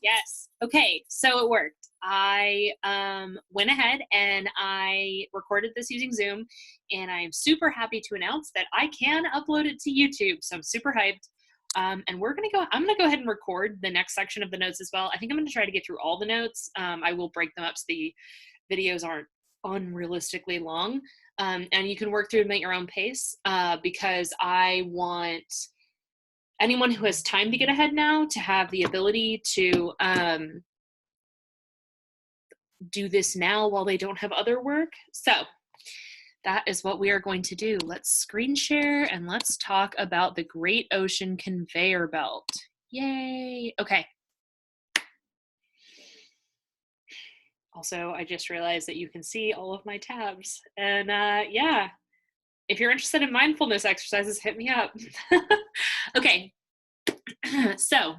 Yes. Okay. So it worked. I went ahead and I recorded this using Zoom, and I am super happy to announce that I can upload it to YouTube. So I'm super hyped. And I'm gonna go ahead and record the next section of the notes as well. I think I'm gonna try to get through all the notes. I will break them up so the videos aren't unrealistically long. And you can work through them at your own pace, because I want anyone who has time to get ahead now to have the ability to do this now while they don't have other work. So that is what we are going to do. Let's screen share and let's talk about the Great Ocean Conveyor Belt. Yay. Okay. Also, I just realized that you can see all of my tabs. And yeah, if you're interested in mindfulness exercises, hit me up. Okay. So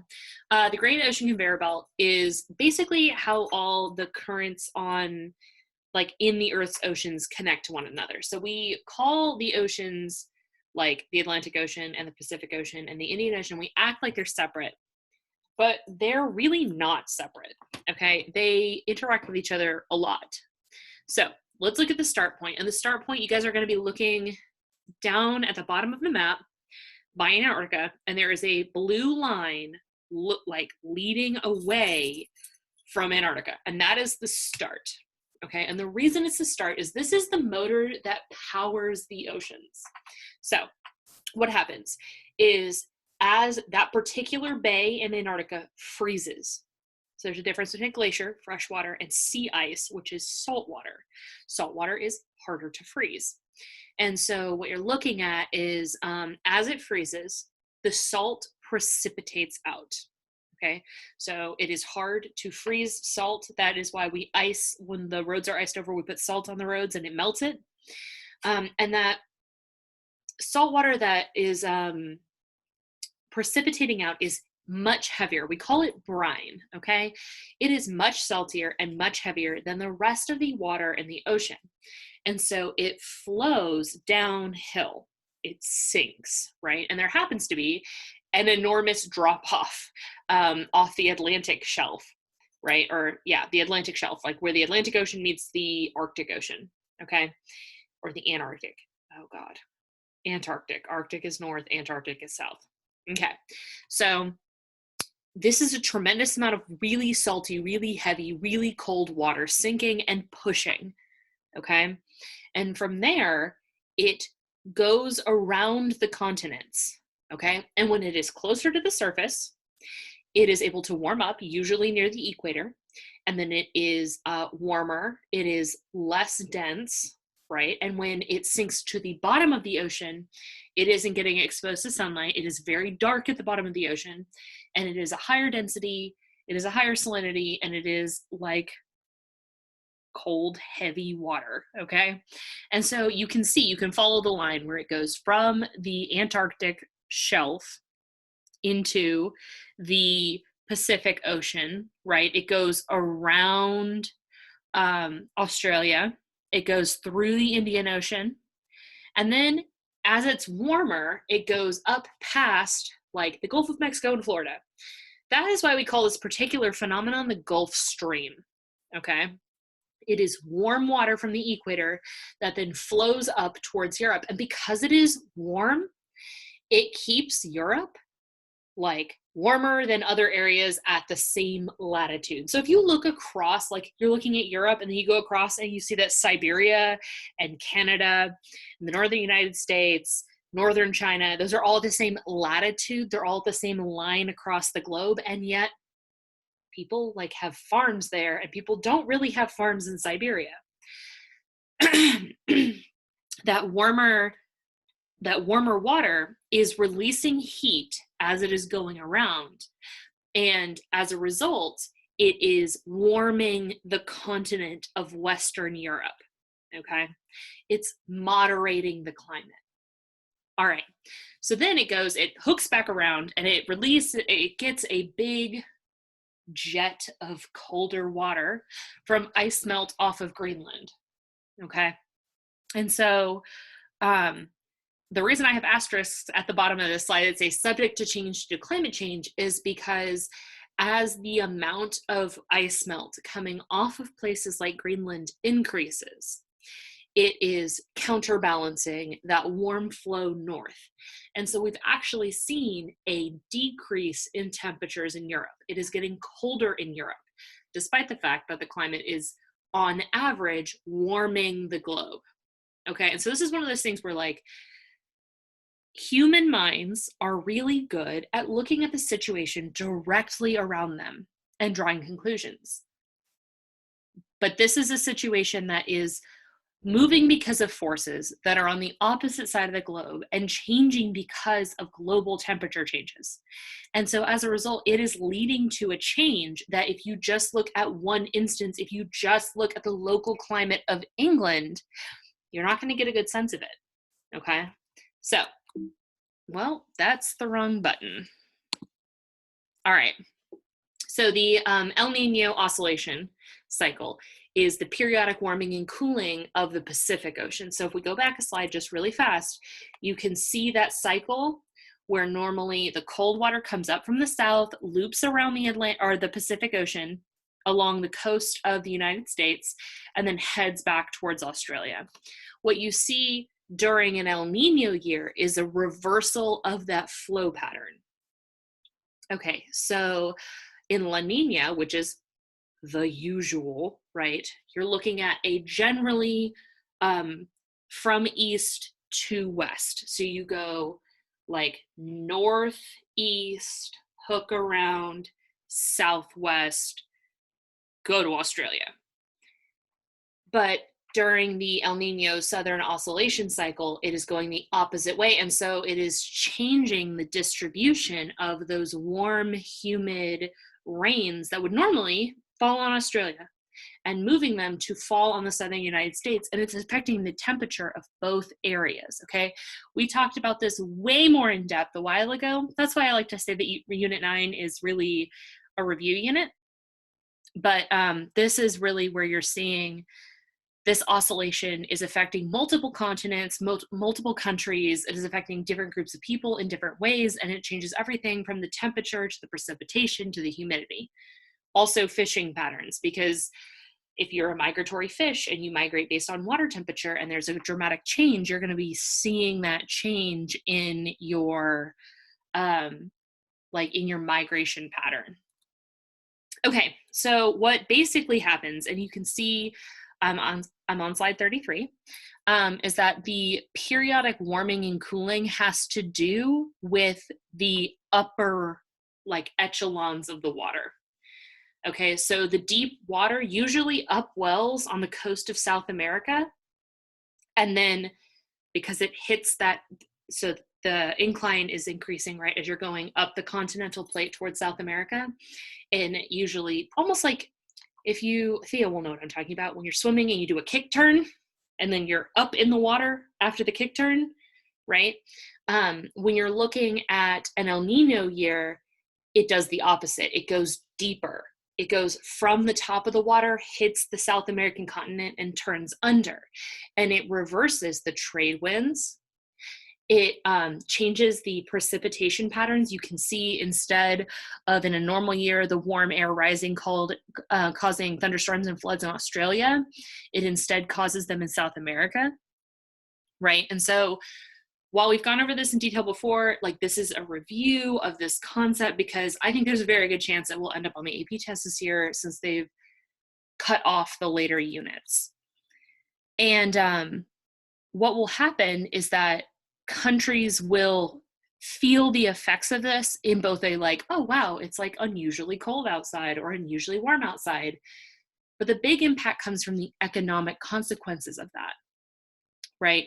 the Great Ocean Conveyor Belt is basically how all the currents on, like, in the Earth's oceans connect to one another. So we call the oceans, like the Atlantic Ocean and the Pacific Ocean and the Indian Ocean, we act like they're separate, but they're really not separate, okay? They interact with each other a lot. So let's look at the start point. And the start point, you guys are going to be looking down at the bottom of the map by Antarctica, and there is a blue line like leading away from Antarctica, and that is the start. Okay, and the reason it's the start is this is the motor that powers the oceans. So what happens is, as that particular bay in Antarctica freezes, so there's a difference between glacier, fresh water, and sea ice, which is salt water. Salt water is harder to freeze. And so what you're looking at is, as it freezes, the salt precipitates out. Okay, so it is hard to freeze salt. That is why we ice, when the roads are iced over, we put salt on the roads and it melts it. And that salt water that is precipitating out is much heavier. We call it brine, okay? It is much saltier and much heavier than the rest of the water in the ocean. And so it flows downhill. It sinks, right? And there happens to be an enormous drop off the Atlantic shelf, right? Or yeah, the Atlantic shelf, like where the Atlantic Ocean meets the Arctic Ocean, okay? Or the Antarctic. Oh God. Antarctic. Arctic is north, Antarctic is south. Okay. So this is a tremendous amount of really salty, really heavy, really cold water sinking and pushing, okay? And from there, it goes around the continents, okay? And when it is closer to the surface, it is able to warm up, usually near the equator, and then it is warmer, it is less dense, right? And when it sinks to the bottom of the ocean, it isn't getting exposed to sunlight, it is very dark at the bottom of the ocean, and it is a higher density, it is a higher salinity, and it is like cold, heavy water, okay? And so you can see, you can follow the line where it goes from the Antarctic shelf into the Pacific Ocean, right? It goes around Australia, it goes through the Indian Ocean, and then as it's warmer, it goes up past like the Gulf of Mexico and Florida. That is why we call this particular phenomenon the Gulf Stream, okay? It is warm water from the equator that then flows up towards Europe. And because it is warm, it keeps Europe like warmer than other areas at the same latitude. So if you look across, like you're looking at Europe and then you go across and you see that Siberia and Canada and the northern United States, northern China, those are all the same latitude. They're all the same line across the globe. And yet people like have farms there, and people don't really have farms in Siberia. That warmer water is releasing heat as it is going around. And as a result, it is warming the continent of Western Europe, okay? It's moderating the climate. All right, so then it hooks back around and it gets a big jet of colder water from ice melt off of Greenland, okay? And so the reason I have asterisks at the bottom of this slide that say subject to change due to climate change is because as the amount of ice melt coming off of places like Greenland increases, it is counterbalancing that warm flow north. And so we've actually seen a decrease in temperatures in Europe. It is getting colder in Europe, despite the fact that the climate is, on average, warming the globe. Okay, and so this is one of those things where, like, human minds are really good at looking at the situation directly around them and drawing conclusions. But this is a situation that is moving because of forces that are on the opposite side of the globe and changing because of global temperature changes. And so as a result, it is leading to a change that if you just look at one instance, if you just look at the local climate of England, you're not going to get a good sense of it. Okay? So, well, that's the wrong button. All right. So the El Nino oscillation cycle is the periodic warming and cooling of the Pacific Ocean. So if we go back a slide just really fast, you can see that cycle where normally the cold water comes up from the south, loops around the Pacific Ocean along the coast of the United States, and then heads back towards Australia. What you see during an El Nino year is a reversal of that flow pattern. Okay, so in La Nina, which is the usual, right? You're looking at a generally from east to west. So you go like northeast, hook around, southwest, go to Australia. But during the El Nino Southern Oscillation cycle, it is going the opposite way. And so it is changing the distribution of those warm, humid rains that would normally fall on Australia and moving them to fall on the southern United States. And it's affecting the temperature of both areas, okay? We talked about this way more in depth a while ago. That's why I like to say that Unit 9 is really a review unit. But this is really where you're seeing this oscillation is affecting multiple continents, multiple countries. It is affecting different groups of people in different ways, and it changes everything from the temperature to the precipitation to the humidity. Also fishing patterns, because if you're a migratory fish and you migrate based on water temperature and there's a dramatic change, you're going to be seeing that change in your in your migration pattern. Okay, so what basically happens, and you can see I'm on slide 33, is that the periodic warming and cooling has to do with the upper echelons of the water. Okay, so the deep water usually upwells on the coast of South America, and then because it hits that, so the incline is increasing, right, as you're going up the continental plate towards South America, and usually almost like Thea will know what I'm talking about, when you're swimming and you do a kick turn, and then you're up in the water after the kick turn, right? When you're looking at an El Nino year, it does the opposite. It goes deeper. It goes from the top of the water, hits the South American continent, and turns under. And it reverses the trade winds. It changes the precipitation patterns. You can see, instead of in a normal year, the warm air rising causing thunderstorms and floods in Australia, it instead causes them in South America, right? And so while we've gone over this in detail before, this is a review of this concept, because I think there's a very good chance that we'll end up on the AP test this year, since they've cut off the later units. And what will happen is that countries will feel the effects of this in both a oh wow, it's unusually cold outside or unusually warm outside. But the big impact comes from the economic consequences of that, right?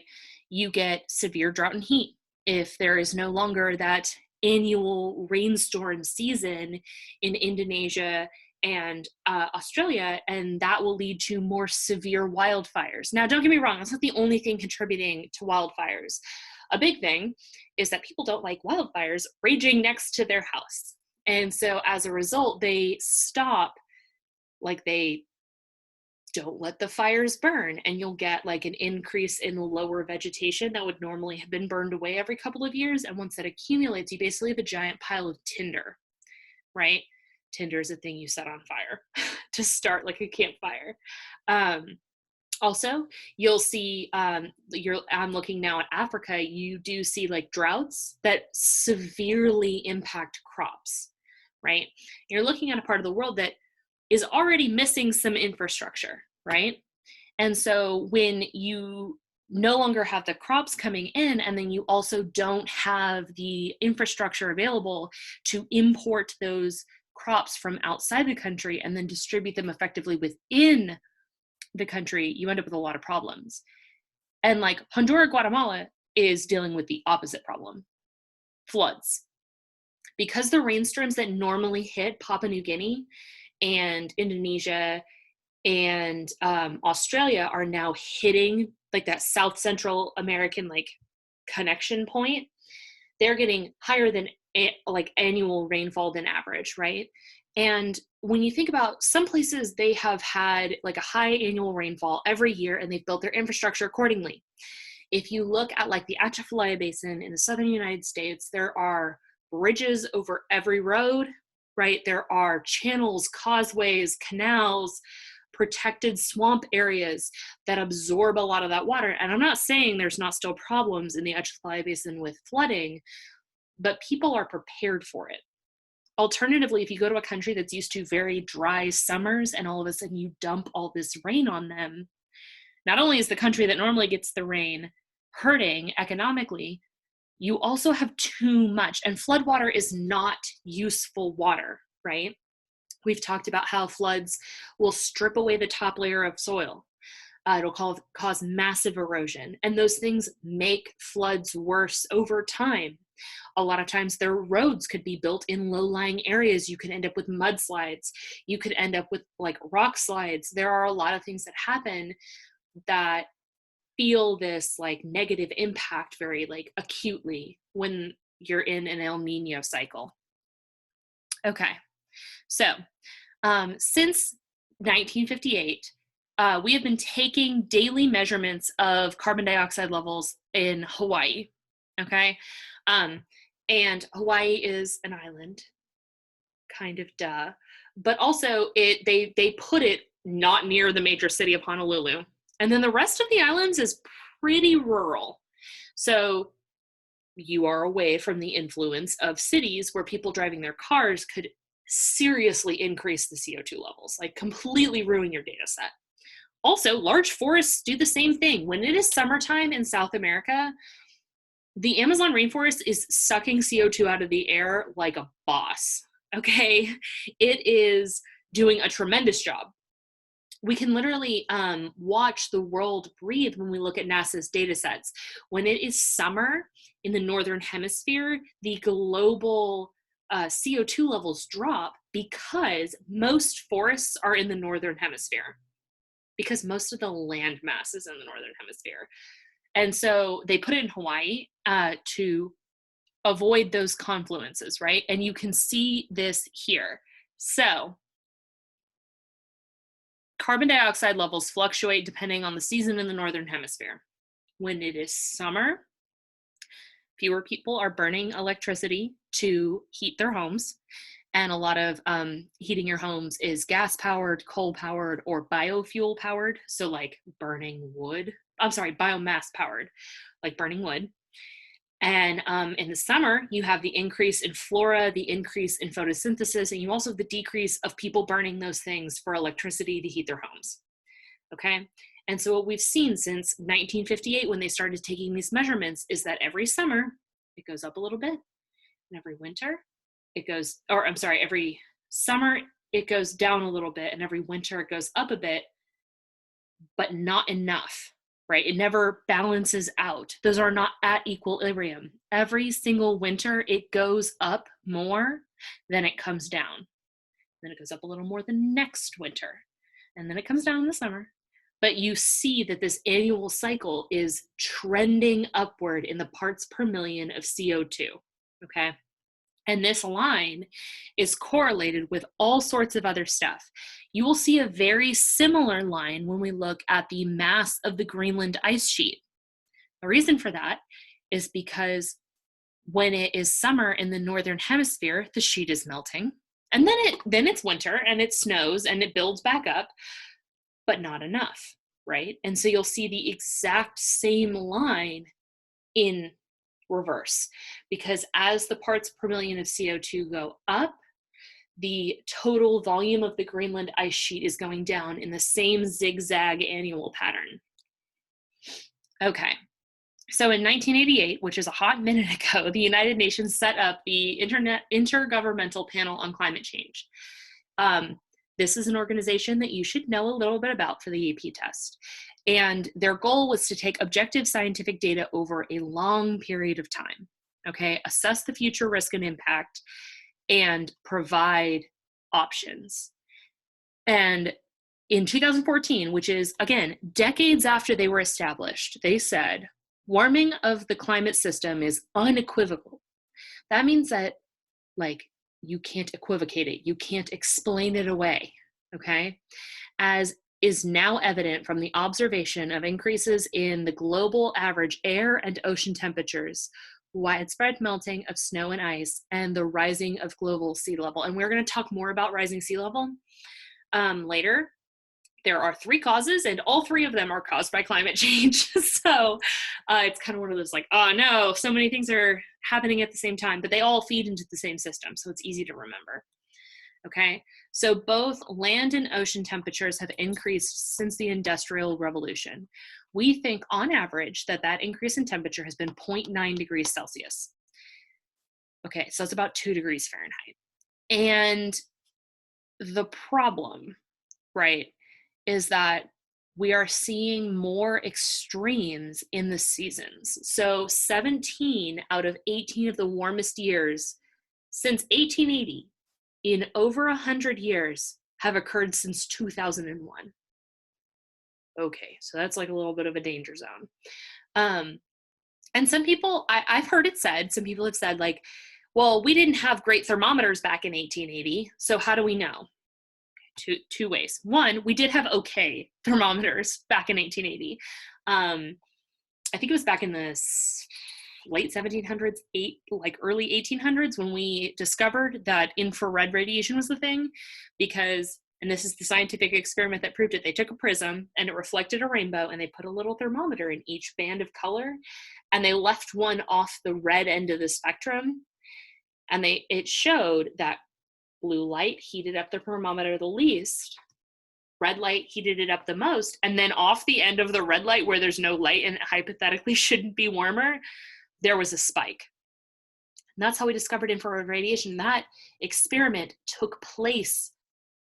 You get severe drought and heat if there is no longer that annual rainstorm season in Indonesia and Australia, and that will lead to more severe wildfires. Now, don't get me wrong, that's not the only thing contributing to wildfires. A big thing is that people don't like wildfires raging next to their house. And so as a result, they stop, they don't let the fires burn, and you'll get an increase in lower vegetation that would normally have been burned away every couple of years. And once that accumulates, you basically have a giant pile of tinder, right? Tinder is a thing you set on fire to start like a campfire. Also, you'll see, I'm looking now at Africa, you do see like droughts that severely impact crops, right? You're looking at a part of the world that is already missing some infrastructure, right? And so when you no longer have the crops coming in, and then you also don't have the infrastructure available to import those crops from outside the country and then distribute them effectively within the country, you end up with a lot of problems. And like Honduras, Guatemala is dealing with the opposite problem, floods. Because the rainstorms that normally hit Papua New Guinea and Indonesia and Australia are now hitting like that South Central American like connection point, they're getting higher than like annual rainfall than average, right? And when you think about some places, they have had like a high annual rainfall every year and they've built their infrastructure accordingly. If you look at like the Atchafalaya Basin in the southern United States, there are bridges over every road, right? There are channels, causeways, canals, protected swamp areas that absorb a lot of that water. And I'm not saying there's not still problems in the Atchafalaya Basin with flooding, but people are prepared for it. Alternatively, if you go to a country that's used to very dry summers and all of a sudden you dump all this rain on them, not only is the country that normally gets the rain hurting economically, you also have too much. And floodwater is not useful water, right? We've talked about how floods will strip away the top layer of soil. It'll cause massive erosion. And those things make floods worse over time. A lot of times their roads could be built in low-lying areas. You could end up with mudslides. You could end up with like rock slides. There are a lot of things that happen that feel this like negative impact very like acutely when you're in an El Nino cycle. Okay, so since 1958, we have been taking daily measurements of carbon dioxide levels in Hawaii, okay? And Hawaii is an island, kind of duh, but also they put it not near the major city of Honolulu. And then the rest of the islands is pretty rural. So you are away from the influence of cities where people driving their cars could seriously increase the CO2 levels, like completely ruin your data set. Also, large forests do the same thing. When it is summertime in South America, the Amazon rainforest is sucking CO2 out of the air like a boss, okay? It is doing a tremendous job. We can literally watch the world breathe when we look at NASA's data sets. When it is summer in the Northern Hemisphere, the global CO2 levels drop because most forests are in the Northern Hemisphere, because most of the land mass is in the Northern Hemisphere. And so they put it in Hawaii to avoid those confluences, right? And you can see this here. So carbon dioxide levels fluctuate depending on the season in the Northern Hemisphere. When it is summer, fewer people are burning electricity to heat their homes. And a lot of heating your homes is gas powered, coal powered, or biofuel powered. So like burning wood, biomass powered, like burning wood. And in the summer, you have the increase in flora, the increase in photosynthesis, and you also have the decrease of people burning those things for electricity to heat their homes, okay? And so what we've seen since 1958, when they started taking these measurements, is that every summer, it goes up a little bit, and every winter, every summer, it goes down a little bit, and every winter, it goes up a bit, but not enough. Right? It never balances out. Those are not at equilibrium. Every single winter, it goes up more than it comes down. Then it goes up a little more the next winter. And then it comes down in the summer. But you see that this annual cycle is trending upward in the parts per million of CO2, okay? And this line is correlated with all sorts of other stuff. You will see a very similar line when we look at the mass of the Greenland ice sheet. The reason for that is because when it is summer in the Northern Hemisphere, the sheet is melting. And then it's winter and it snows and it builds back up, but not enough, right? And so you'll see the exact same line in reverse, because as the parts per million of CO2 go up, the total volume of the Greenland ice sheet is going down in the same zigzag annual pattern. Okay, so in 1988, which is a hot minute ago, the United Nations set up the Intergovernmental Panel on Climate Change. This is an organization that you should know a little bit about for the AP test. And their goal was to take objective scientific data over a long period of time, okay, assess the future risk and impact, and provide options. And in 2014, which is, again, decades after they were established, they said, warming of the climate system is unequivocal. That means that, like, you can't equivocate it. You can't explain it away, okay? As is now evident from the observation of increases in the global average air and ocean temperatures, widespread melting of snow and ice, and the rising of global sea level. And we're going to talk more about rising sea level later. There are 3 causes, and all 3 of them are caused by climate change. So it's kind of one of those like, oh no, so many things are happening at the same time, but they all feed into the same system. So it's easy to remember. Okay, so both land and ocean temperatures have increased since the Industrial Revolution. We think on average that increase in temperature has been 0.9 degrees Celsius. Okay, so it's about 2 degrees Fahrenheit. And the problem, right, is that we are seeing more extremes in the seasons. So 17 out of 18 of the warmest years since 1880 in over 100 years have occurred since 2001. Okay, so that's like a little bit of a danger zone. And some people, I've heard it said, some people have said like, well, we didn't have great thermometers back in 1880, so how do we know? Two ways. One, we did have okay thermometers back in 1880. I think it was back in the late 1700s, early 1800s when we discovered that infrared radiation was the thing, because, and this is the scientific experiment that proved it, they took a prism and it reflected a rainbow and they put a little thermometer in each band of color and they left one off the red end of the spectrum, and it showed that blue light heated up the thermometer the least, red light heated it up the most, and then off the end of the red light where there's no light and it hypothetically shouldn't be warmer, there was a spike. And that's how we discovered infrared radiation. That experiment took place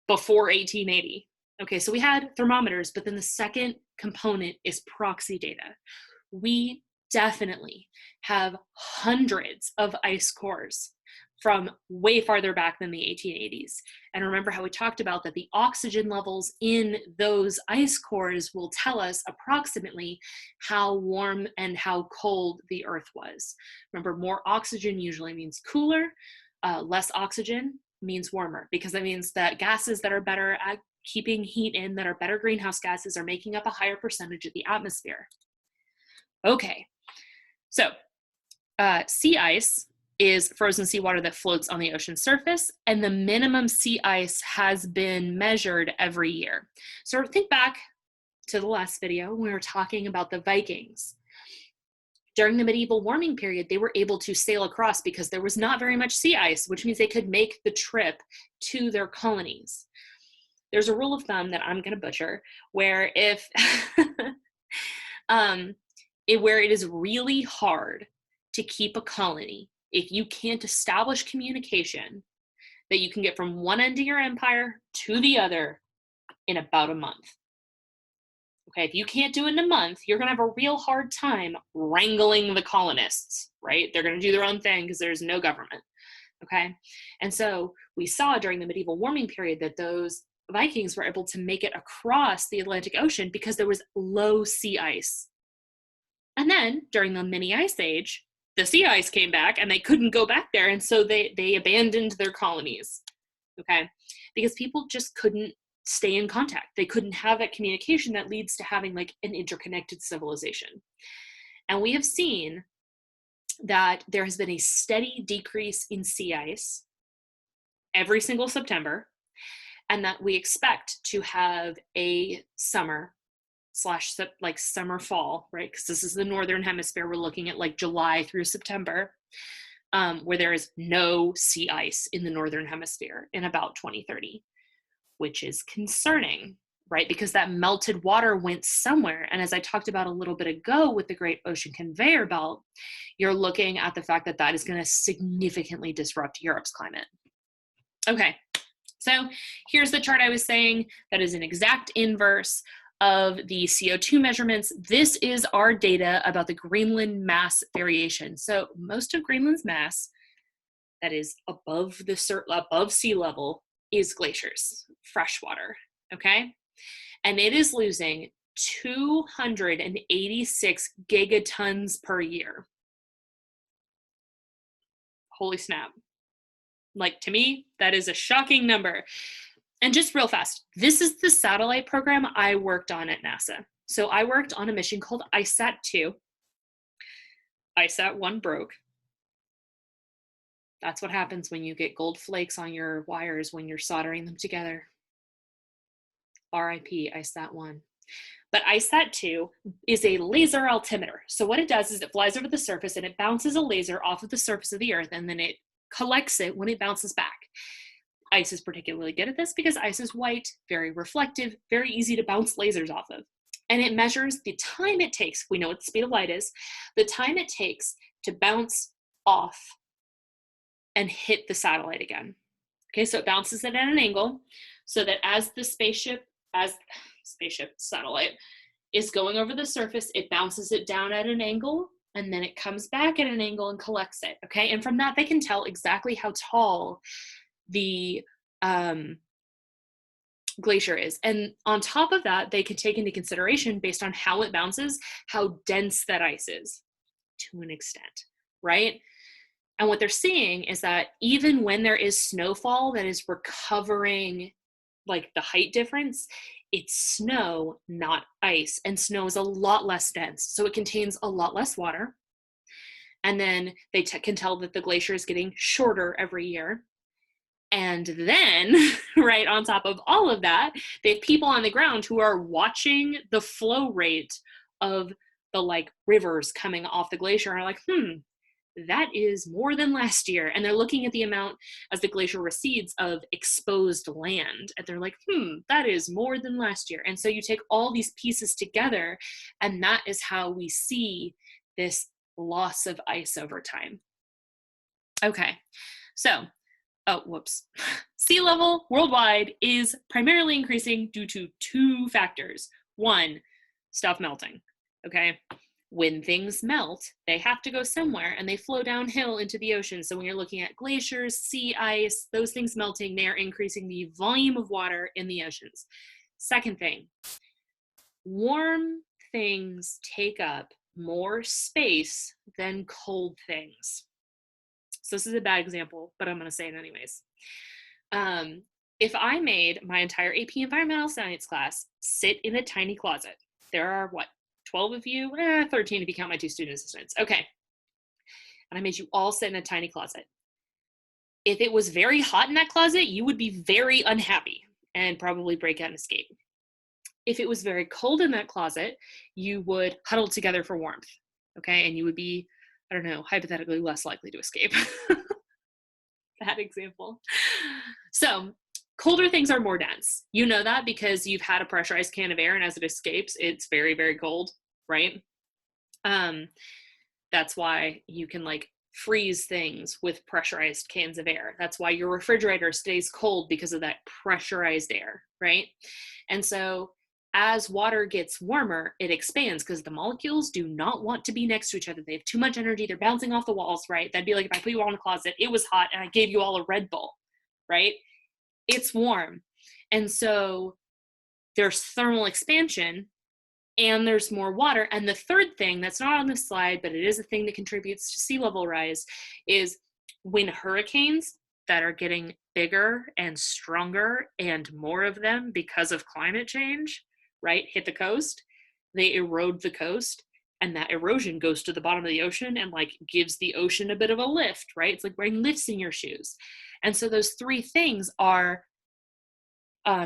before 1880. Okay, so we had thermometers, but then the second component is proxy data. We definitely have hundreds of ice cores from way farther back than the 1880s. And remember how we talked about that the oxygen levels in those ice cores will tell us approximately how warm and how cold the Earth was. Remember, more oxygen usually means cooler, less oxygen means warmer, because that means that gases that are better at keeping heat in, that are better greenhouse gases, are making up a higher percentage of the atmosphere. Okay, so sea ice is frozen seawater that floats on the ocean surface, and the minimum sea ice has been measured every year. So think back to the last video when we were talking about the Vikings. During the medieval warming period, they were able to sail across because there was not very much sea ice, which means they could make the trip to their colonies. There's a rule of thumb that I'm going to butcher, where if where it is really hard to keep a colony, if you can't establish communication, that you can get from one end of your empire to the other in about a month. Okay, if you can't do it in a month, you're going to have a real hard time wrangling the colonists, right? They're going to do their own thing because there's no government, okay? And so we saw during the medieval warming period that those Vikings were able to make it across the Atlantic Ocean because there was low sea ice. And then during the mini ice age, the sea ice came back and they couldn't go back there. And so they abandoned their colonies, okay? Because people just couldn't stay in contact. They couldn't have that communication that leads to having like an interconnected civilization. And we have seen that there has been a steady decrease in sea ice every single September, and that we expect to have a summer slash like summer fall, right? Because this is the northern hemisphere. We're looking at like July through September, where there is no sea ice in the northern hemisphere in about 2030, which is concerning, right? Because that melted water went somewhere. And as I talked about a little bit ago with the Great Ocean Conveyor Belt, you're looking at the fact that that is going to significantly disrupt Europe's climate. Okay, so here's the chart I was saying that is an exact inverse of the CO2 measurements. This is our data about the Greenland mass variation. So most of Greenland's mass that is above sea level is glaciers, fresh water, okay? And it is losing 286 gigatons per year. Holy snap. Like, to me, that is a shocking number. And just real fast, this is the satellite program I worked on at NASA. So I worked on a mission called ISAT-2. ISAT-1 broke. That's what happens when you get gold flakes on your wires when you're soldering them together. RIP ISAT-1. But ISAT-2 is a laser altimeter. So what it does is it flies over the surface and it bounces a laser off of the surface of the Earth, and then it collects it when it bounces back. Ice is particularly good at this because ice is white, very reflective, very easy to bounce lasers off of. And it measures the time it takes, we know what the speed of light is, the time it takes to bounce off and hit the satellite again. Okay, so it bounces it at an angle so that as the satellite is going over the surface, it bounces it down at an angle, and then it comes back at an angle and collects it, okay? And from that, they can tell exactly how tall the glacier is. And on top of that, they can take into consideration, based on how it bounces, how dense that ice is to an extent, right? And what they're seeing is that even when there is snowfall that is recovering like the height difference, it's snow, not ice. And snow is a lot less dense, so it contains a lot less water. And then they can tell that the glacier is getting shorter every year. And then, right on top of all of that, they have people on the ground who are watching the flow rate of the like rivers coming off the glacier and are like, that is more than last year. And they're looking at the amount as the glacier recedes of exposed land. And they're like, that is more than last year. And so you take all these pieces together, and that is how we see this loss of ice over time. Okay, so, sea level worldwide is primarily increasing due to two factors. One, stuff melting, okay? When things melt, they have to go somewhere and they flow downhill into the ocean. So when you're looking at glaciers, sea ice, those things melting, they are increasing the volume of water in the oceans. Second thing, warm things take up more space than cold things. So this is a bad example, but I'm going to say it anyways. If I made my entire AP Environmental Science class sit in a tiny closet, there are 12 of you? 13 if you count my 2 student assistants. Okay. And I made you all sit in a tiny closet. If it was very hot in that closet, you would be very unhappy and probably break out and escape. If it was very cold in that closet, you would huddle together for warmth. Okay. And you would be, I don't know, hypothetically less likely to escape. Bad example. So colder things are more dense. You know that because you've had a pressurized can of air, and as it escapes, it's very, very cold, right? That's why you can like freeze things with pressurized cans of air. That's why your refrigerator stays cold, because of that pressurized air, right? And so as water gets warmer, it expands because the molecules do not want to be next to each other. They have too much energy. They're bouncing off the walls, right? That'd be like if I put you all in a closet, it was hot, and I gave you all a Red Bull, right? It's warm. And so there's thermal expansion and there's more water. And the third thing that's not on this slide, but it is a thing that contributes to sea level rise, is when hurricanes that are getting bigger and stronger and more of them because of climate change, right, hit the coast, they erode the coast. And that erosion goes to the bottom of the ocean and like gives the ocean a bit of a lift, right? It's like wearing lifts in your shoes. And so those three things are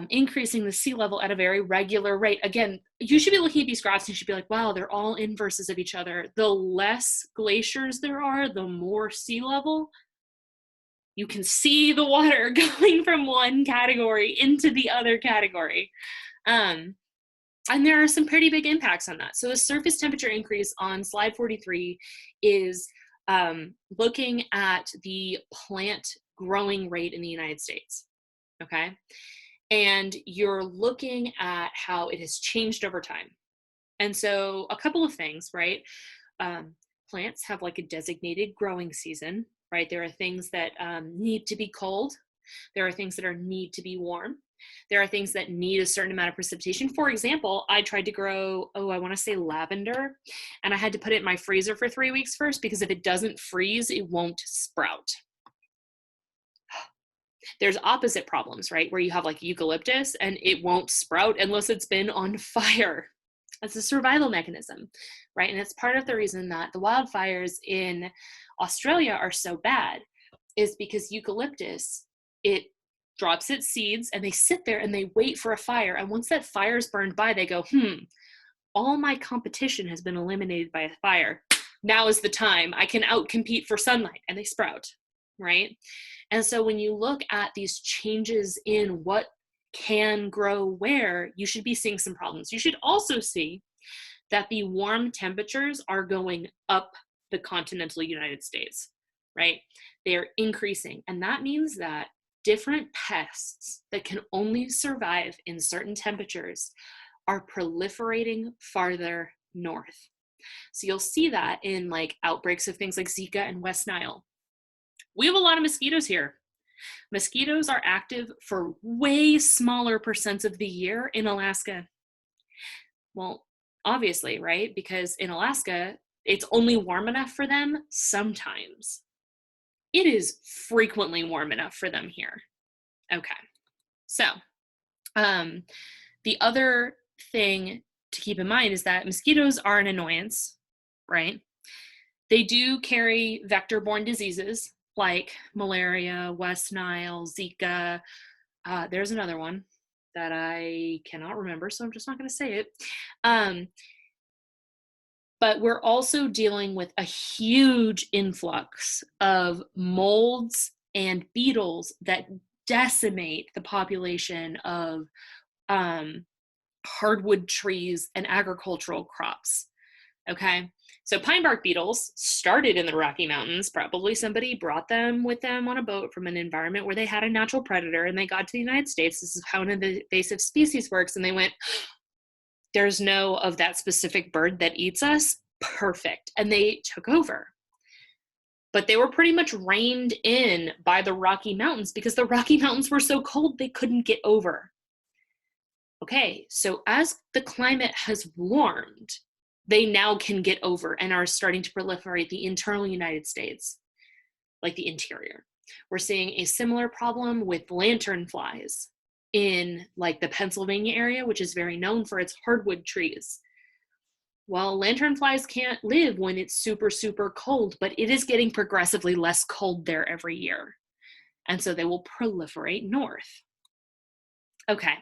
increasing the sea level at a very regular rate. Again, you should be looking at these graphs and you should be like, wow, they're all inverses of each other. The less glaciers there are, the more sea level. You can see the water going from one category into the other category. And there are some pretty big impacts on that. So the surface temperature increase on slide 43 is looking at the plant growing rate in the United States, okay? And you're looking at how it has changed over time. And so a couple of things, right? Plants have like a designated growing season, right? There are things that need to be cold. There are things that need to be warm. There are things that need a certain amount of precipitation. For example, I tried to grow, I want to say lavender, and I had to put it in my freezer for 3 weeks first, because if it doesn't freeze, it won't sprout. There's opposite problems, right? Where you have like eucalyptus and it won't sprout unless it's been on fire. That's a survival mechanism, right? And it's part of the reason that the wildfires in Australia are so bad, is because eucalyptus, it drops its seeds and they sit there and they wait for a fire. And once that fire's burned by, they go, all my competition has been eliminated by a fire. Now is the time I can outcompete for sunlight, and they sprout, right? And so when you look at these changes in what can grow where, you should be seeing some problems. You should also see that the warm temperatures are going up the continental United States, right? They are increasing. And that means that different pests that can only survive in certain temperatures are proliferating farther north. So you'll see that in like outbreaks of things like Zika and West Nile. We have a lot of mosquitoes here. Mosquitoes are active for way smaller percents of the year in Alaska. Well, obviously, right? Because in Alaska, it's only warm enough for them sometimes. It is frequently warm enough for them here. Okay. So, the other thing to keep in mind is that mosquitoes are an annoyance, right? They do carry vector-borne diseases like malaria, West Nile, Zika. There's another one that I cannot remember, so I'm just not going to say it. But we're also dealing with a huge influx of molds and beetles that decimate the population of hardwood trees and agricultural crops. Okay, so pine bark beetles started in the Rocky Mountains. Probably somebody brought them with them on a boat from an environment where they had a natural predator, and they got to the United States. This is how an invasive species works. And they went, there's no of that specific bird that eats us. Perfect. And they took over. But they were pretty much reined in by the Rocky Mountains because the Rocky Mountains were so cold they couldn't get over. Okay, so as the climate has warmed, they now can get over and are starting to proliferate the internal United States, like the interior. We're seeing a similar problem with lanternflies in like the Pennsylvania area, which is very known for its hardwood trees. Well, lanternflies can't live when it's super, super cold, but it is getting progressively less cold there every year. And so they will proliferate north. Okay.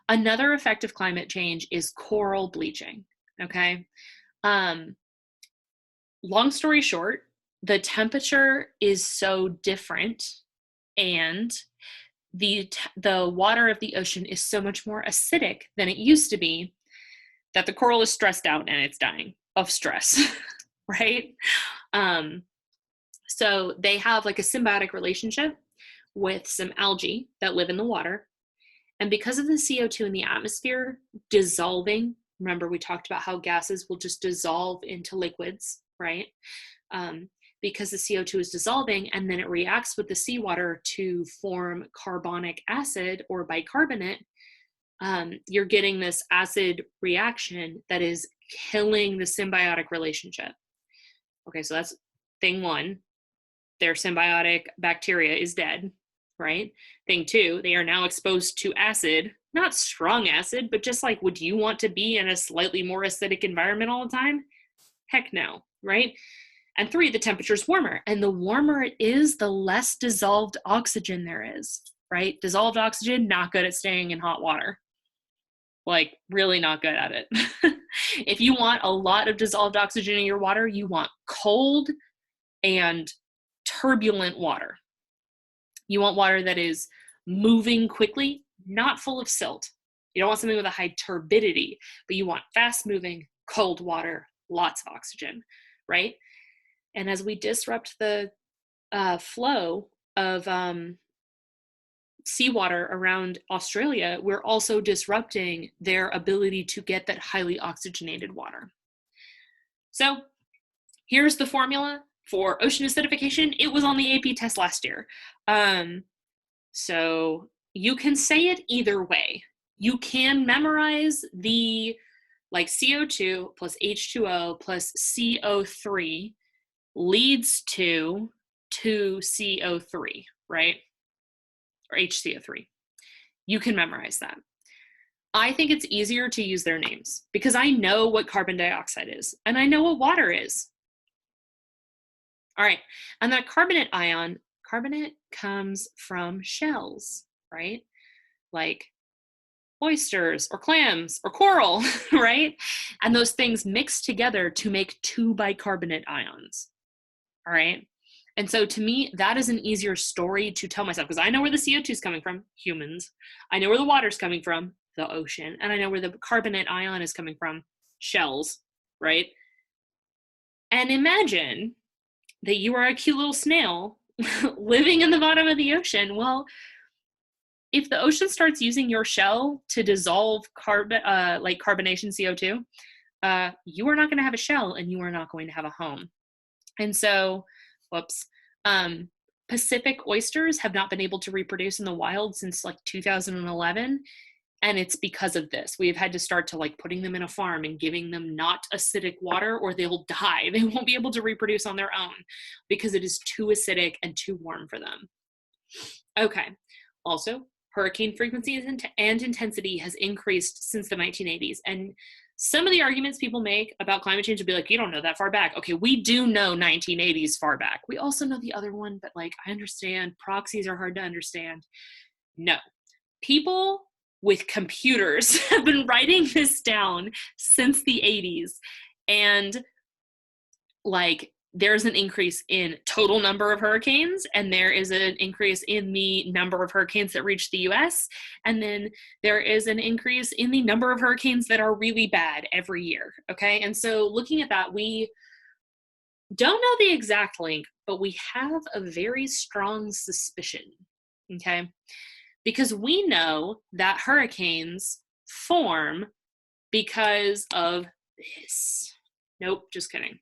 Another effect of climate change is coral bleaching. Okay. Long story short, the temperature is so different, and the water of the ocean is so much more acidic than it used to be that the coral is stressed out and it's dying of stress, right? So they have like a symbiotic relationship with some algae that live in the water. And because of the CO2 in the atmosphere dissolving, remember we talked about how gases will just dissolve into liquids, right? Because the CO2 is dissolving and then it reacts with the seawater to form carbonic acid or bicarbonate, you're getting this acid reaction that is killing the symbiotic relationship. Okay, so that's thing one. Their symbiotic bacteria is dead, right? Thing two, they are now exposed to acid, not strong acid, but just like, would you want to be in a slightly more acidic environment all the time? Heck no, right? And 3, the temperature is warmer. And the warmer it is, the less dissolved oxygen there is, right? Dissolved oxygen, not good at staying in hot water. Like, really not good at it. If you want a lot of dissolved oxygen in your water, you want cold and turbulent water. You want water that is moving quickly, not full of silt. You don't want something with a high turbidity, but you want fast moving, cold water, lots of oxygen, right? And as we disrupt the flow of seawater around Australia, we're also disrupting their ability to get that highly oxygenated water. So here's the formula for ocean acidification. It was on the AP test last year. So you can say it either way. You can memorize the like CO2 plus H2O plus CO3 leads to 2CO3, right? Or HCO3. You can memorize that. I think it's easier to use their names because I know what carbon dioxide is and I know what water is. All right, and that carbonate ion, carbonate comes from shells, right? Like oysters or clams or coral, right? And those things mix together to make 2 bicarbonate ions, all right? And so to me, that is an easier story to tell myself because I know where the CO2 is coming from, humans. I know where the water's coming from, the ocean. And I know where the carbonate ion is coming from, shells, right? And imagine that you are a cute little snail living in the bottom of the ocean. Well, if the ocean starts using your shell to dissolve like carbonation CO2, you are not going to have a shell and you are not going to have a home. And so, Pacific oysters have not been able to reproduce in the wild since like 2011. And it's because of this. We've had to start to like putting them in a farm and giving them not acidic water or they'll die. They won't be able to reproduce on their own because it is too acidic and too warm for them. Okay. Also, hurricane frequency and intensity has increased since the 1980s. And some of the arguments people make about climate change will be like, you don't know that far back. Okay, we do know 1980s far back. We also know the other one, but like, I understand proxies are hard to understand. No. People with computers have been writing this down since the 80s. And like, there's an increase in total number of hurricanes, and there is an increase in the number of hurricanes that reach the US, and then there is an increase in the number of hurricanes that are really bad every year, okay? And so looking at that, we don't know the exact link, but we have a very strong suspicion, okay? Because we know that hurricanes form because of this. Nope, just kidding.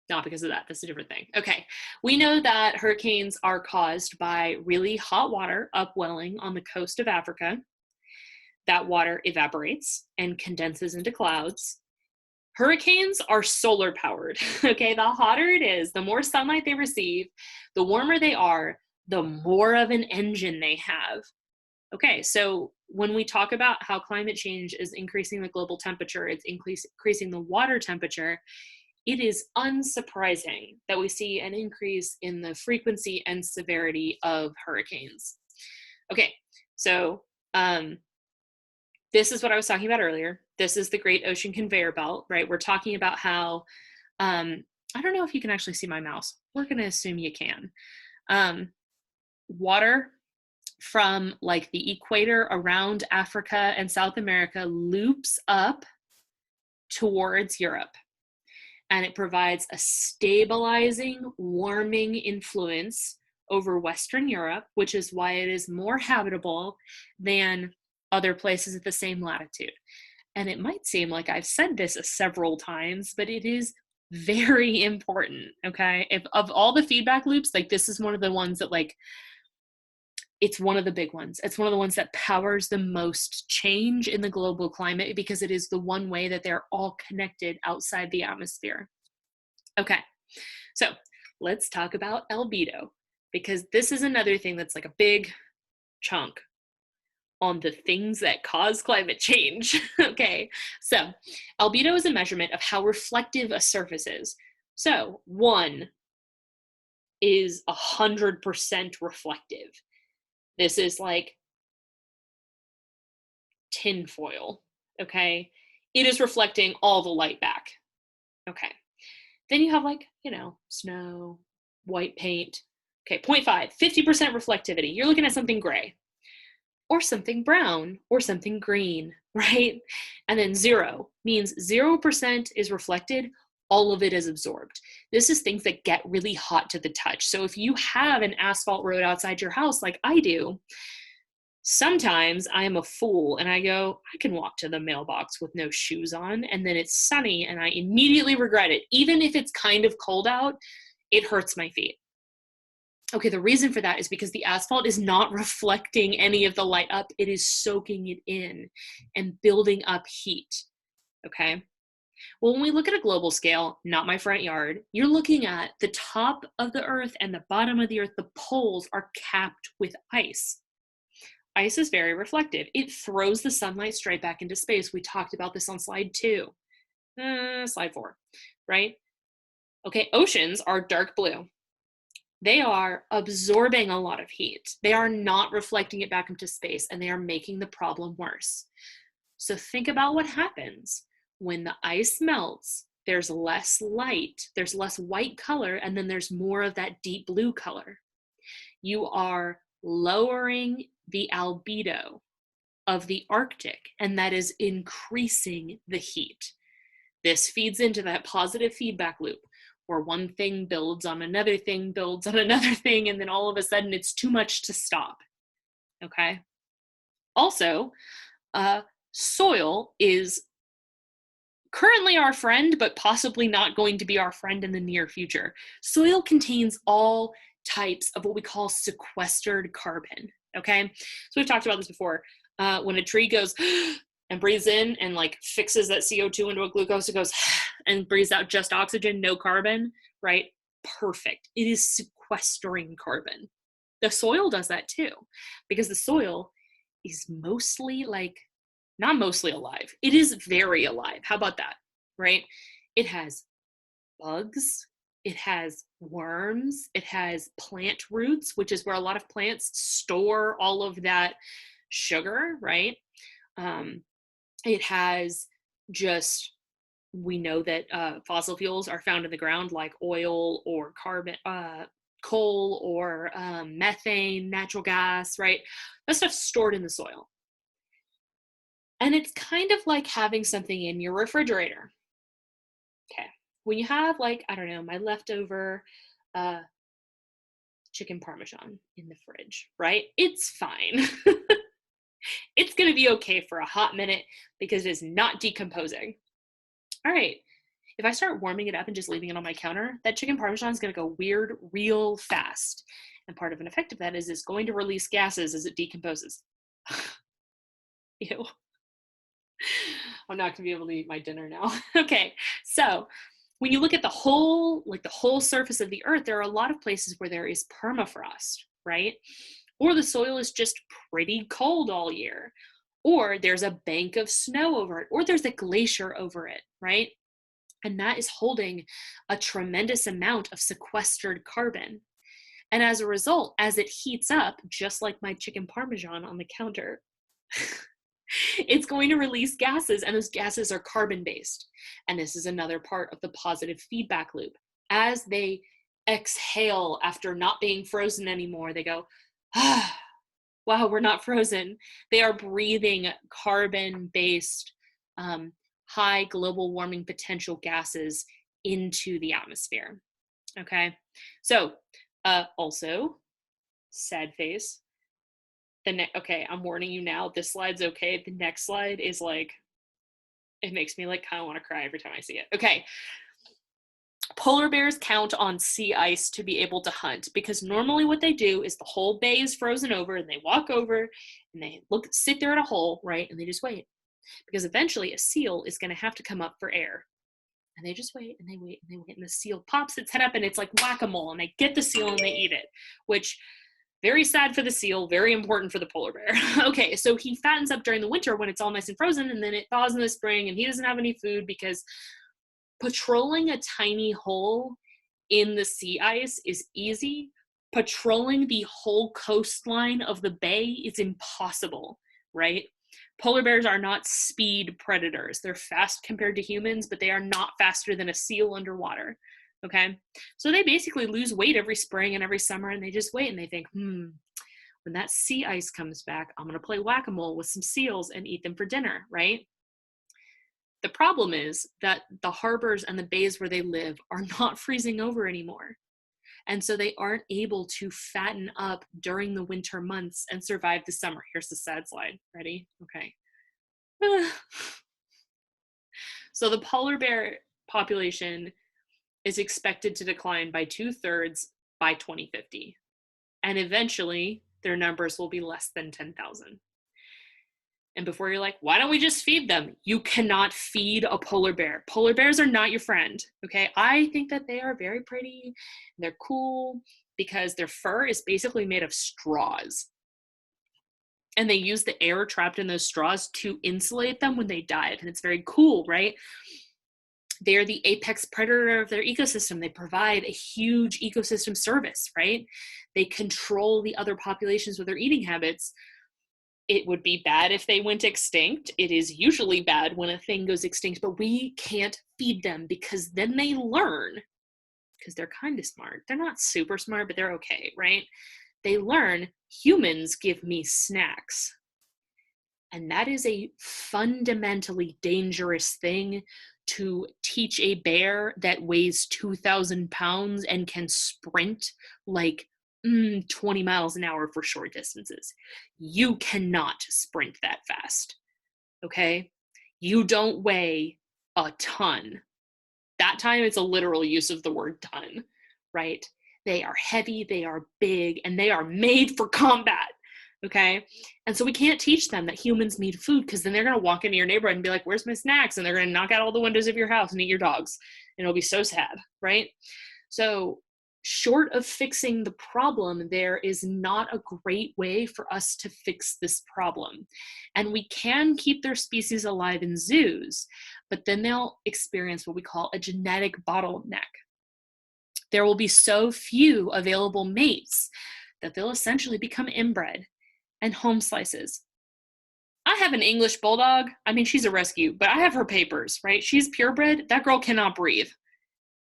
Not because of that, that's a different thing. Okay, we know that hurricanes are caused by really hot water upwelling on the coast of Africa. That water evaporates and condenses into clouds. Hurricanes are solar powered, okay? The hotter it is, the more sunlight they receive, the warmer they are, the more of an engine they have. Okay, so when we talk about how climate change is increasing the global temperature, it's increasing the water temperature, it is unsurprising that we see an increase in the frequency and severity of hurricanes. Okay, so this is what I was talking about earlier. This is the Great Ocean Conveyor Belt, right? We're talking about how, I don't know if you can actually see my mouse. We're gonna assume you can. Water from like the equator around Africa and South America loops up towards Europe. And it provides a stabilizing, warming influence over Western Europe, which is why it is more habitable than other places at the same latitude. And it might seem like I've said this several times, but it is very important, okay? If of all the feedback loops, like this is one of the ones that like, it's one of the big ones. It's one of the ones that powers the most change in the global climate because it is the one way that they're all connected outside the atmosphere. Okay, so let's talk about albedo because this is another thing that's like a big chunk on the things that cause climate change. Okay, so albedo is a measurement of how reflective a surface is. So 1 is 100% reflective. This is like tinfoil, okay? It is reflecting all the light back, okay? Then you have like, snow, white paint. Okay, 0.5, 50% reflectivity. You're looking at something gray or something brown or something green, right? And then 0 means 0% is reflected, all of it is absorbed. This is things that get really hot to the touch. So if you have an asphalt road outside your house like I do, sometimes I am a fool and I go, I can walk to the mailbox with no shoes on, and then it's sunny and I immediately regret it. Even if it's kind of cold out, it hurts my feet. Okay, the reason for that is because the asphalt is not reflecting any of the light up. It is soaking it in and building up heat, okay? Well, when we look at a global scale, not my front yard, you're looking at the top of the earth and the bottom of the earth. The poles are capped with ice. Ice is very reflective. It throws the sunlight straight back into space. We talked about this on slide 4, right? Okay, oceans are dark blue. They are absorbing a lot of heat. They are not reflecting it back into space, and they are making the problem worse. So think about what happens when the ice melts. There's less light, there's less white color, and then there's more of that deep blue color. You are lowering the albedo of the Arctic, and that is increasing the heat. This feeds into that positive feedback loop where one thing builds on another thing, builds on another thing, and then all of a sudden it's too much to stop, okay? Also, soil is currently our friend, but possibly not going to be our friend in the near future. Soil contains all types of what we call sequestered carbon, okay? So we've talked about this before. When a tree goes and breathes in and like fixes that CO2 into a glucose, it goes and breathes out just oxygen, no carbon, right? Perfect. It is sequestering carbon. The soil does that too, because the soil is mostly not mostly alive. It is very alive. How about that, right? It has bugs, it has worms, it has plant roots, which is where a lot of plants store all of that sugar, right? It has we know that fossil fuels are found in the ground, like oil or coal or methane, natural gas, right? That stuff's stored in the soil. And it's kind of like having something in your refrigerator. Okay. When you have my leftover chicken parmesan in the fridge, right? It's fine. It's going to be okay for a hot minute because it is not decomposing. All right. If I start warming it up and just leaving it on my counter, that chicken parmesan is going to go weird real fast. And part of an effect of that is it's going to release gases as it decomposes. Ew. I'm not going to be able to eat my dinner now. Okay. So when you look at the whole surface of the earth, there are a lot of places where there is permafrost, right? Or the soil is just pretty cold all year, or there's a bank of snow over it, or there's a glacier over it, right? And that is holding a tremendous amount of sequestered carbon. And as a result, as it heats up, just like my chicken parmesan on the counter, it's going to release gases, and those gases are carbon-based. And this is another part of the positive feedback loop. As they exhale after not being frozen anymore, they go, ah, wow, we're not frozen. They are breathing carbon-based, high global warming potential gases into the atmosphere, okay? So, also, sad face. Okay, I'm warning you now, this slide's okay. The next slide is it makes me kind of want to cry every time I see it. Okay. Polar bears count on sea ice to be able to hunt, because normally what they do is the whole bay is frozen over and they walk over and they sit there in a hole, right? And they just wait, because eventually a seal is going to have to come up for air. And they just wait and they wait and they wait, and the seal pops its head up and it's like whack-a-mole, and they get the seal and they eat it, which very sad for the seal, very important for the polar bear. Okay, so he fattens up during the winter when it's all nice and frozen, and then it thaws in the spring and he doesn't have any food because patrolling a tiny hole in the sea ice is easy. Patrolling the whole coastline of the bay is impossible, right? Polar bears are not speed predators. They're fast compared to humans, but they are not faster than a seal underwater, okay? So they basically lose weight every spring and every summer, and they just wait and they think, when that sea ice comes back, I'm gonna play whack-a-mole with some seals and eat them for dinner, right? The problem is that the harbors and the bays where they live are not freezing over anymore. And so they aren't able to fatten up during the winter months and survive the summer. Here's the sad slide. Ready? Okay. So the polar bear population is expected to decline by 2/3 by 2050. And eventually their numbers will be less than 10,000. And before you're like, why don't we just feed them? You cannot feed a polar bear. Polar bears are not your friend, okay? I think that they are very pretty. They're cool because their fur is basically made of straws. And they use the air trapped in those straws to insulate them when they dive. And it's very cool, right? They are the apex predator of their ecosystem. They provide a huge ecosystem service, right? They control the other populations with their eating habits. It would be bad if they went extinct. It is usually bad when a thing goes extinct, but we can't feed them because then they learn, because they're kind of smart. They're not super smart, but they're okay, right? They learn humans give me snacks. And that is a fundamentally dangerous thing to teach a bear that weighs 2,000 pounds and can sprint like 20 miles an hour for short distances. You cannot sprint that fast, okay? You don't weigh a ton. That time it's a literal use of the word ton, right? They are heavy, they are big, and they are made for combat, okay? And so we can't teach them that humans need food because then they're gonna walk into your neighborhood and be like, where's my snacks? And they're gonna knock out all the windows of your house and eat your dogs. And it'll be so sad, right? So short of fixing the problem, there is not a great way for us to fix this problem. And we can keep their species alive in zoos, but then they'll experience what we call a genetic bottleneck. There will be so few available mates that they'll essentially become inbred and home slices. I have an English bulldog. I mean, she's a rescue, but I have her papers, right? She's purebred. That girl cannot breathe.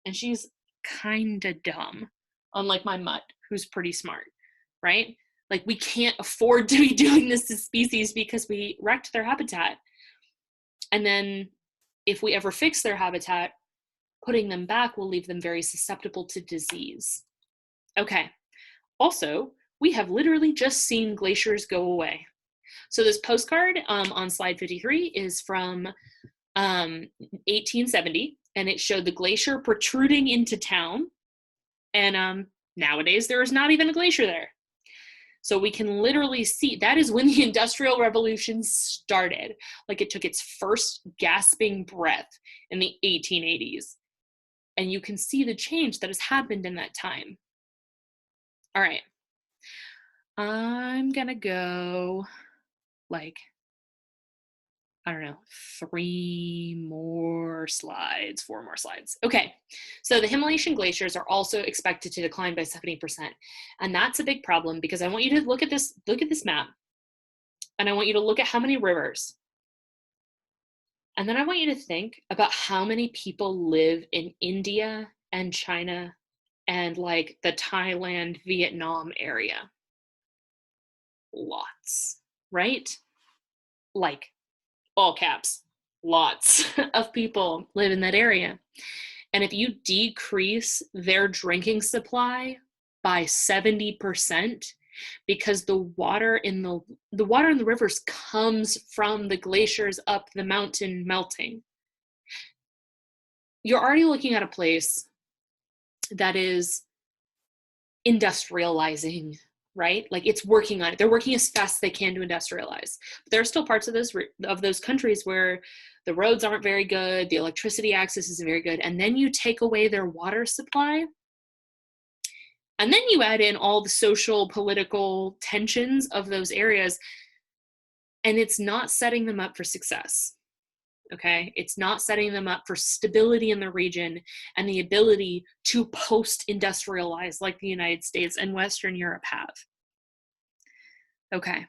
And she's kind of dumb, unlike my mutt, who's pretty smart, right? Like, we can't afford to be doing this to species because we wrecked their habitat. And then if we ever fix their habitat, putting them back will leave them very susceptible to disease. Okay. Also, we have literally just seen glaciers go away. So this postcard on slide 53 is from 1870. And it showed the glacier protruding into town. And nowadays, there is not even a glacier there. So we can literally see, that is when the Industrial Revolution started. Like, it took its first gasping breath in the 1880s. And you can see the change that has happened in that time. All right. I'm gonna go like, I don't know, 4 more slides. Okay, so the Himalayan glaciers are also expected to decline by 70%. And that's a big problem because I want you to look at this map. And I want you to look at how many rivers. And then I want you to think about how many people live in India and China and like the Thailand, Vietnam area. Lots, right? Like, all caps, lots of people live in that area. And if you decrease their drinking supply by 70%, because the water in the rivers comes from the glaciers up the mountain melting, you're already looking at a place that is industrializing, right? Like, it's working on it. They're working as fast as they can to industrialize. But there are still parts of those countries where the roads aren't very good, the electricity access isn't very good, and then you take away their water supply, and then you add in all the social, political tensions of those areas, and it's not setting them up for success. okay? It's not setting them up for stability in the region and the ability to post-industrialize like the United States and Western Europe have. Okay,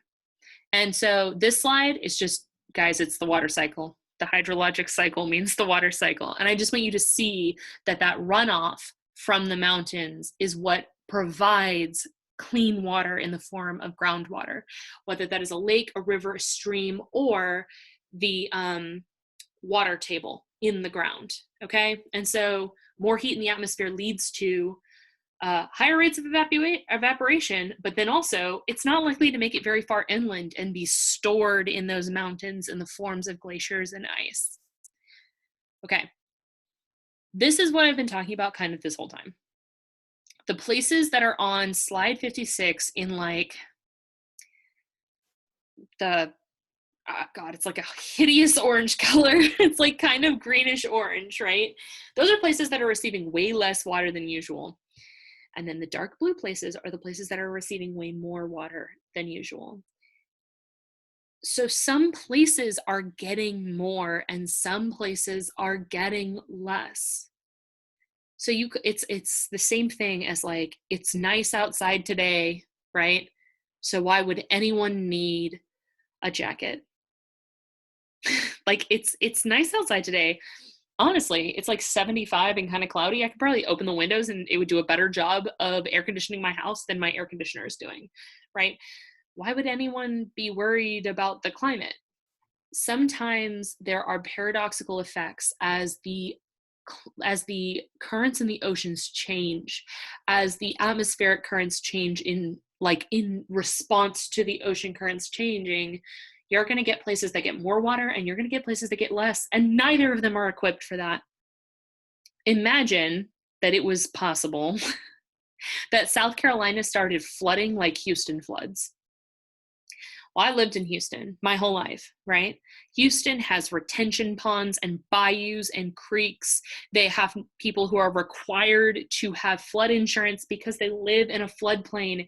and so this slide is just, guys, it's the water cycle. The hydrologic cycle means the water cycle. And I just want you to see that that runoff from the mountains is what provides clean water in the form of groundwater, whether that is a lake, a river, a stream, or the water table in the ground, okay? And so more heat in the atmosphere leads to higher rates of evaporation, but then also it's not likely to make it very far inland and be stored in those mountains in the forms of glaciers and ice. Okay, this is what I've been talking about kind of this whole time. The places that are on slide 56 in like the, God, it's like a hideous orange color. It's like kind of greenish orange, right? Those are places that are receiving way less water than usual. And then the dark blue places are the places that are receiving way more water than usual. So some places are getting more and some places are getting less. So it's the same thing as like, it's nice outside today, right? So why would anyone need a jacket? Like it's nice outside today. Honestly, it's like 75 and kind of cloudy. I could probably open the windows and it would do a better job of air conditioning my house than my air conditioner is doing, right? Why would anyone be worried about the climate? Sometimes there are paradoxical effects as the currents in the oceans change, as the atmospheric currents change in response to the ocean currents changing. You're going to get places that get more water and you're going to get places that get less, and neither of them are equipped for that. Imagine that it was possible that South Carolina started flooding like Houston floods. Well, I lived in Houston my whole life, right? Houston has retention ponds and bayous and creeks. They have people who are required to have flood insurance because they live in a floodplain.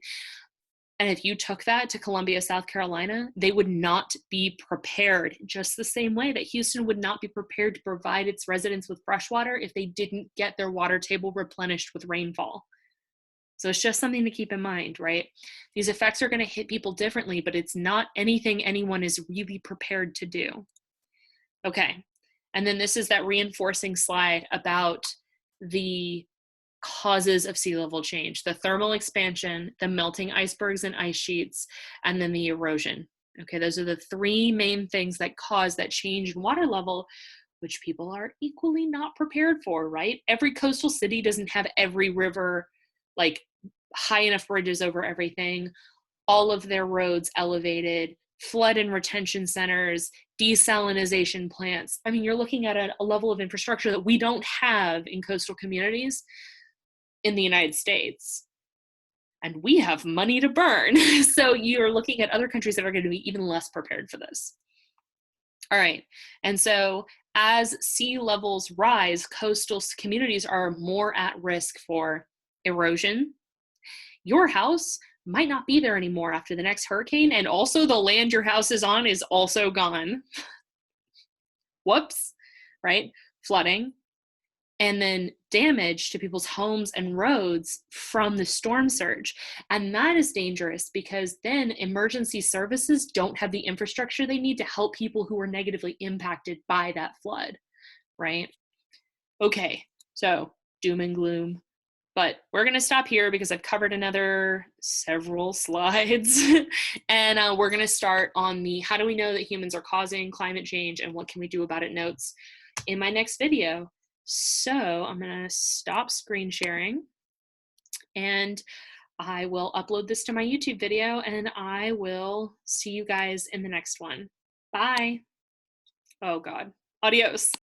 And if you took that to Columbia, South Carolina, they would not be prepared, just the same way that Houston would not be prepared to provide its residents with fresh water if they didn't get their water table replenished with rainfall. So it's just something to keep in mind, right? These effects are going to hit people differently, but it's not anything anyone is really prepared to do. Okay, and then this is that reinforcing slide about the causes of sea level change: the thermal expansion, the melting icebergs and ice sheets, and then the erosion. Okay, those are the three main things that cause that change in water level, which people are equally not prepared for, right? Every coastal city doesn't have every river, like high enough bridges over everything, all of their roads elevated, flood and retention centers, desalination plants. I mean, you're looking at a level of infrastructure that we don't have in coastal communities in the United States, and we have money to burn. So you're looking at other countries that are going to be even less prepared for this. All right, and so as sea levels rise, coastal communities are more at risk for erosion. Your house might not be there anymore after the next hurricane, and also the land your house is on is also gone. Whoops, right? Flooding. And then damage to people's homes and roads from the storm surge. And that is dangerous because then emergency services don't have the infrastructure they need to help people who are negatively impacted by that flood, right? Okay, so doom and gloom. But we're going to stop here because I've covered another several slides. And we're going to start on the how do we know that humans are causing climate change and what can we do about it notes in my next video. So I'm going to stop screen sharing and I will upload this to my YouTube video and I will see you guys in the next one. Bye. Oh God. Adios.